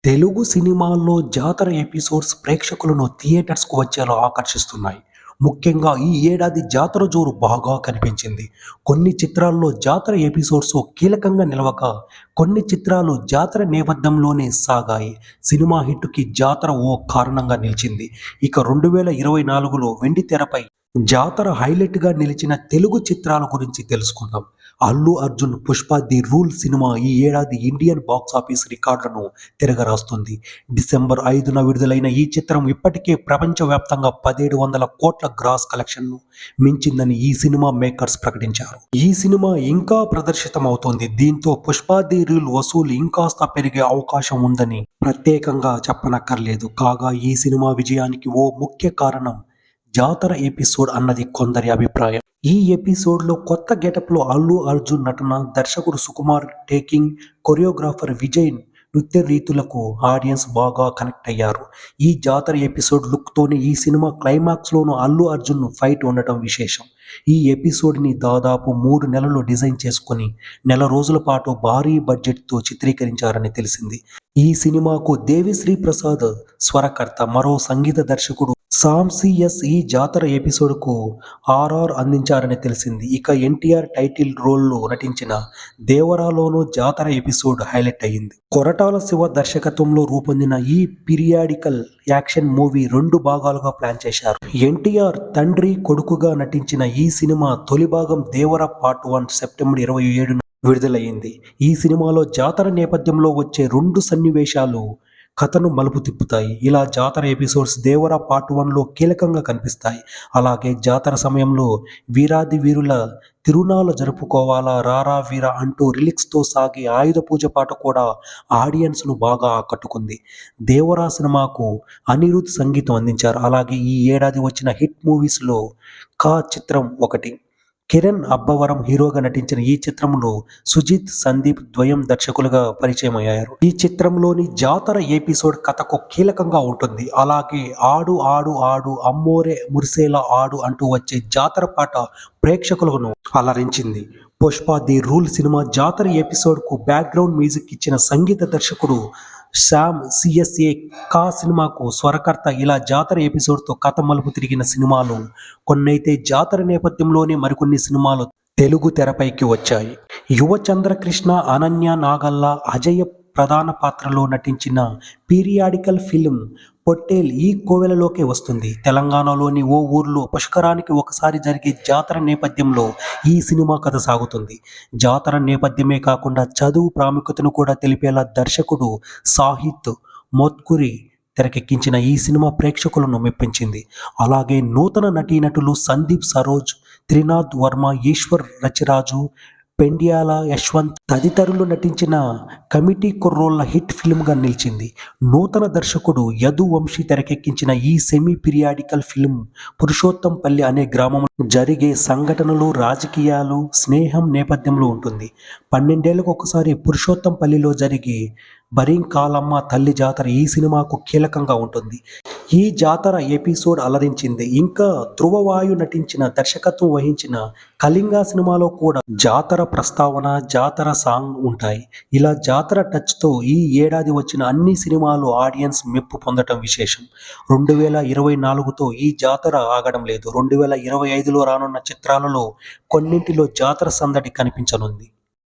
తెలుగు సినిమాల్లో జాతర ఎపిసోడ్స్ ప్రేక్షకులను థియేటర్స్‌కు వచ్చేలా ఆకర్షిస్తున్నాయి. ముఖ్యంగా ఈ ఏడాది జాతర జోరు బాగా కనిపించింది. కొన్ని చిత్రాల్లో జాతర ఎపిసోడ్స్ కీలకంగా నిలవగా, కొన్ని చిత్రాలు జాతర నేపథ్యంలోనే సాగాయి. సినిమా హిట్‌కి జాతర ఓ కారణంగా నిలిచింది. ఇక 2024లో వెండితెరపై జాతర హైలైట్‌గా నిలిచిన తెలుగు చిత్రాల గురించి తెలుసుకుందాం. Allu Arjun 'Pushpa the rule' cinema ఈ ఏడాది ఇండియన్ బాక్సాఫీస్ రికార్డులను తిరగరాస్తుంది. డిసెంబర్ 5న విడుదలైన ఈ చిత్రం ఇప్పటికే ప్రపంచవ్యాప్తంగా 1700 కోట్ల గ్రాస్ కలెక్షన్‌ను మించిందని ఈ సినిమా మేకర్స్ ప్రకటించారు. ఈ సినిమా ఇంకా ప్రదర్శితమవుతోంది. దీంతో 'పుష్ప ది రూల్' వసూళ్లు ఇంకాస్త పెరిగే అవకాశం ఉందని ప్రత్యేకంగా చెప్పనక్కర్లేదు. కాగా ఈ సినిమా విజయానికి ఓ ముఖ్య కారణం జాతర ఎపిసోడ్ అన్నది కొందరి అభిప్రాయం. ఈ ఎపిసోడ్లో కొత్త గెటప్లో అల్లు అర్జున్ నటన, దర్శకుడు సుకుమార్ టేకింగ్, కొరియోగ్రాఫర్ విజయ్ నృత్య రీతులకు ఆడియన్స్ బాగా కనెక్ట్ అయ్యారు. ఈ జాతర ఎపిసోడ్ లుక్తోనే ఈ సినిమా క్లైమాక్స్లోనూ అల్లు అర్జున్ ఫైట్ ఉండటం విశేషం. ఈ ఎపిసోడ్ని దాదాపు 3 నెలలు డిజైన్ చేసుకుని నెల రోజుల పాటు భారీ బడ్జెట్తో చిత్రీకరించారని తెలిసింది. ఈ సినిమాకు దేవిశ్రీ ప్రసాద్ స్వరకర్త, మరో సంగీత దర్శకుడు సామ్ సిఎస్ ఈ జాతర ఎపిసోడ్కు ఆర్ఆర్ అందించారని తెలిసింది. ఇక ఎన్టీఆర్ టైటిల్ రోల్లో నటించిన దేవరాలోనూ జాతర ఎపిసోడ్ హైలైట్ అయ్యింది. కొరటాల శివ దర్శకత్వంలో రూపొందిన ఈ పీరియాడికల్ యాక్షన్ మూవీ 2 భాగాలుగా ప్లాన్ చేశారు. ఎన్టీఆర్ తండ్రి కొడుకుగా నటించిన ఈ సినిమా తొలి భాగం దేవర పార్ట్ 1 సెప్టెంబర్ 27న విడుదలయ్యింది. ఈ సినిమాలో జాతర నేపథ్యంలో వచ్చే 2 సన్నివేశాలు కథను మలుపు తిప్పుతాయి. ఇలా జాతర ఎపిసోడ్స్ దేవర పార్ట్ 1లో కీలకంగా కనిపిస్తాయి. అలాగే జాతర సమయంలో వీరాది వీరుల తిరునాళ్ళ జరుపుకోవాలా రారా వీర అంటూ రిలిక్స్తో సాగే ఆయుధ పూజ పాట కూడా ఆడియన్స్ను బాగా ఆకట్టుకుంది. దేవరా సినిమాకు అనిరుద్ సంగీతం అందించారు. అలాగే ఈ ఏడాది వచ్చిన హిట్ మూవీస్లో కా చిత్రం ఒకటి. కిరణ్ అబ్బవరం హీరోగా నటించిన ఈ చిత్రంలో సుజిత్, సందీప్ ద్వయం దర్శకులుగా పరిచయం అయ్యారు. ఈ చిత్రంలోని జాతర ఎపిసోడ్ కథకు కీలకంగా ఉంటుంది. అలాగే ఆడు ఆడు ఆడు అమ్మోరే మురిసేలా ఆడు అంటూ వచ్చే జాతర పాట ప్రేక్షకులను అలరించింది. 'పుష్ప ది రూల్' సినిమా జాతర ఎపిసోడ్కు బ్యాక్గ్రౌండ్ మ్యూజిక్ ఇచ్చిన సంగీత దర్శకుడు సామ్ సిఎస్ఏ. కా సినిమాకు స్వరకర్త. ఇలా జాతర ఎపిసోడ్తో కథ మలుపు తిరిగిన సినిమాలు కొన్నైతే జాతర నేపథ్యంలోనే మరికొన్ని సినిమాలు తెలుగు తెరపైకి వచ్చాయి. యువ చంద్రకృష్ణ, అనన్య నాగల్ల, అజయ్ ప్రధాన పాత్రలో నటించిన పీరియాడికల్ ఫిల్మ్ పొట్టేల్ ఈ కోవెలలోకే వస్తుంది. తెలంగాణలోని ఓ ఊర్లో పుష్కరానికి ఒకసారి జరిగే జాతర నేపథ్యంలో ఈ సినిమా కథ సాగుతుంది. జాతర నేపథ్యమే కాకుండా చదువు ప్రాముఖ్యతను కూడా తెలిపేలా దర్శకుడు సాహిత్ మోత్కురి తెరకెక్కించిన ఈ సినిమా ప్రేక్షకులను మెప్పించింది. అలాగే నూతన నటీనటులు సందీప్ సరోజ్, త్రినాథ్ వర్మ, ఈశ్వర్ రచిరాజు, పెండ్యాల యశ్వంత్ తదితరులు నటించిన కమిటీ కుర్రోళ్ళ హిట్ ఫిల్మ్గా నిలిచింది. నూతన దర్శకుడు యదు వంశీ తెరకెక్కించిన ఈ సెమీ పీరియాడికల్ ఫిల్మ్ పురుషోత్తంపల్లి అనే గ్రామంలో జరిగే సంఘటనలు, రాజకీయాలు, స్నేహం నేపథ్యంలో ఉంటుంది. 12 ఏళ్లకు ఒకసారి పురుషోత్తంపల్లిలో జరిగే బరింకాలమ్మ తల్లి జాతర ఈ సినిమాకు కీలకంగా ఉంటుంది. ఈ జాతర ఎపిసోడ్ అలరించింది. ఇంకా ధ్రువవాయు నటించిన, దర్శకత్వం వహించిన కళింగ సినిమాలో కూడా జాతర ప్రస్తావన, జాతర సాంగ్ ఉంటాయి. ఇలా జాతర టచ్తో ఈ ఏడాది వచ్చిన అన్ని సినిమాలు ఆడియన్స్ మెప్పు పొందటం విశేషం. 2024తో ఈ జాతర ఆగడం లేదు. 2025లో రానున్న చిత్రాలలో కొన్నింటిలో జాతర సందడి కనిపించనుంది.